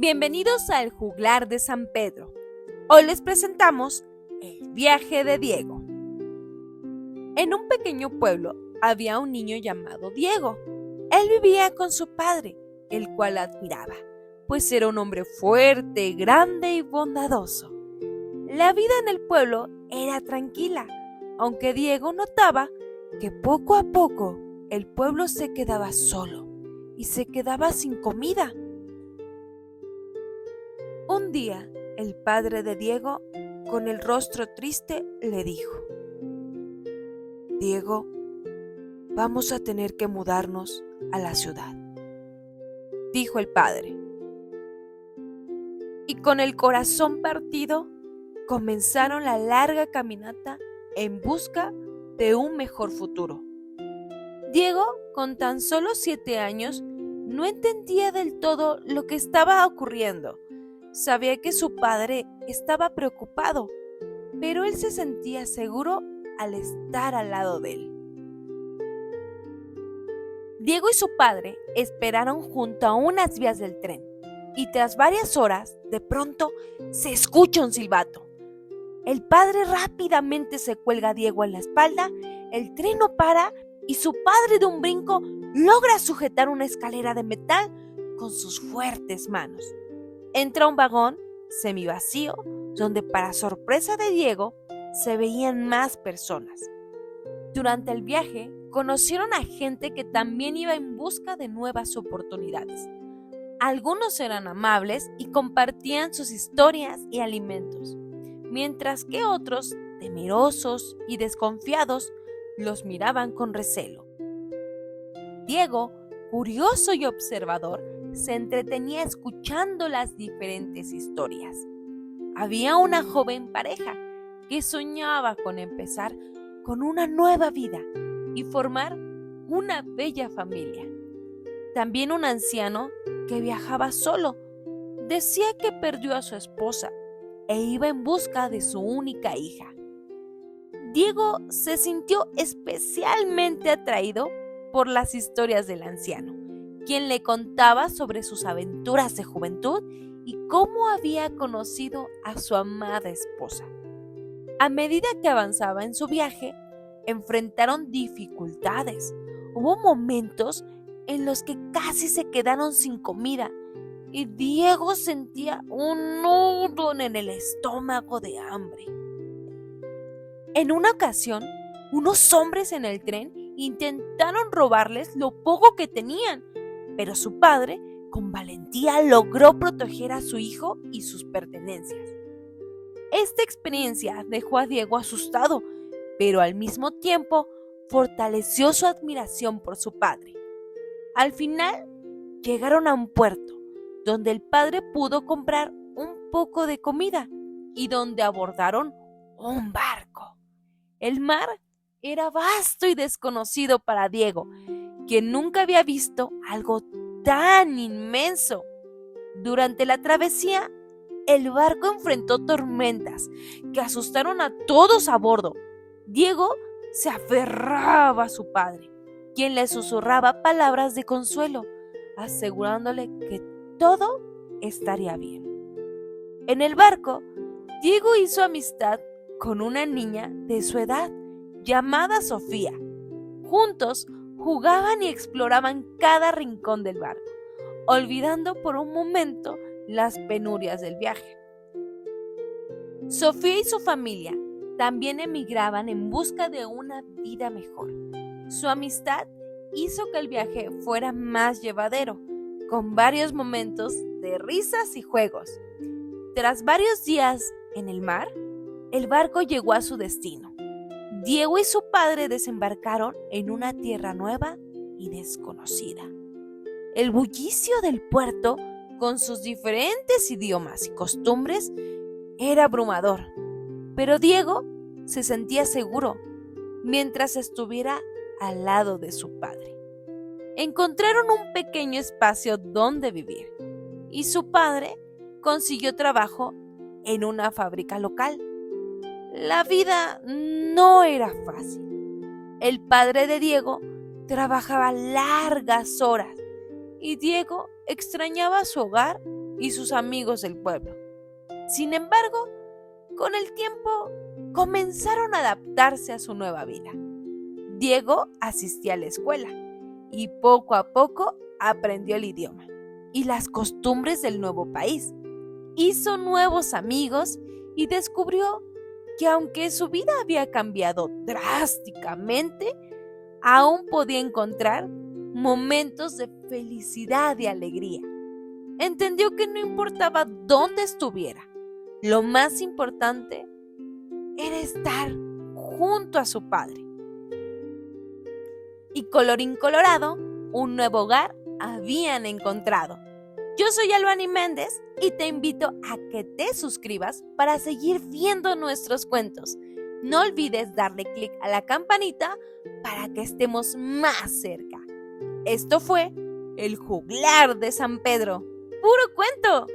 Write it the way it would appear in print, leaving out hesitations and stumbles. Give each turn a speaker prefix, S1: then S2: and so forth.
S1: Bienvenidos al Juglar de San Pedro. Hoy les presentamos el viaje de Diego. En un pequeño pueblo había un niño llamado Diego. Él vivía con su padre, el cual admiraba, pues era un hombre fuerte, grande y bondadoso. La vida en el pueblo era tranquila, aunque Diego notaba que poco a poco el pueblo se quedaba solo y se quedaba sin comida. Un día, el padre de Diego, con el rostro triste, le dijo: «Diego, vamos a tener que mudarnos a la ciudad», dijo el padre. Y con el corazón partido, comenzaron la larga caminata en busca de un mejor futuro. Diego, con tan solo 7 años, no entendía del todo lo que estaba ocurriendo. Sabía que su padre estaba preocupado, pero él se sentía seguro al estar al lado de él. Diego y su padre esperaron junto a unas vías del tren, y tras varias horas, de pronto, se escucha un silbato. El padre rápidamente se cuelga a Diego en la espalda, el tren no para y su padre de un brinco logra sujetar una escalera de metal con sus fuertes manos. Entra a un vagón semivacío donde, para sorpresa de Diego, se veían más personas. Durante el viaje conocieron a gente que también iba en busca de nuevas oportunidades. Algunos eran amables y compartían sus historias y alimentos, mientras que otros, temerosos y desconfiados, los miraban con recelo. Diego, curioso y observador, se entretenía escuchando las diferentes historias. Había una joven pareja que soñaba con empezar con una nueva vida y formar una bella familia. También un anciano que viajaba solo. Decía que perdió a su esposa e iba en busca de su única hija. Diego se sintió especialmente atraído por las historias del anciano, quien le contaba sobre sus aventuras de juventud y cómo había conocido a su amada esposa. A medida que avanzaba en su viaje, enfrentaron dificultades. Hubo momentos en los que casi se quedaron sin comida y Diego sentía un nudo en el estómago de hambre. En una ocasión, unos hombres en el tren intentaron robarles lo poco que tenían, pero su padre, con valentía, logró proteger a su hijo y sus pertenencias. Esta experiencia dejó a Diego asustado, pero al mismo tiempo fortaleció su admiración por su padre. Al final, llegaron a un puerto, donde el padre pudo comprar un poco de comida y donde abordaron un barco. El mar era vasto y desconocido para Diego, quien nunca había visto algo tan inmenso. Durante la travesía, el barco enfrentó tormentas que asustaron a todos a bordo. Diego se aferraba a su padre, quien le susurraba palabras de consuelo, asegurándole que todo estaría bien. En el barco, Diego hizo amistad con una niña de su edad llamada Sofía. Juntos jugaban y exploraban cada rincón del barco, olvidando por un momento las penurias del viaje. Sofía y su familia también emigraban en busca de una vida mejor. Su amistad hizo que el viaje fuera más llevadero, con varios momentos de risas y juegos. Tras varios días en el mar, el barco llegó a su destino. Diego y su padre desembarcaron en una tierra nueva y desconocida. El bullicio del puerto, con sus diferentes idiomas y costumbres, era abrumador, pero Diego se sentía seguro mientras estuviera al lado de su padre. Encontraron un pequeño espacio donde vivir y su padre consiguió trabajo en una fábrica local. La vida no era fácil. El padre de Diego trabajaba largas horas y Diego extrañaba su hogar y sus amigos del pueblo. Sin embargo, con el tiempo comenzaron a adaptarse a su nueva vida. Diego asistía a la escuela y poco a poco aprendió el idioma y las costumbres del nuevo país. Hizo nuevos amigos y descubrió que aunque su vida había cambiado drásticamente, aún podía encontrar momentos de felicidad y alegría. Entendió que no importaba dónde estuviera, lo más importante era estar junto a su padre. Y colorín colorado, un nuevo hogar habían encontrado. Yo soy Albany Méndez y te invito a que te suscribas para seguir viendo nuestros cuentos. No olvides darle clic a la campanita para que estemos más cerca. Esto fue El Juglar de San Pedro. ¡Puro cuento!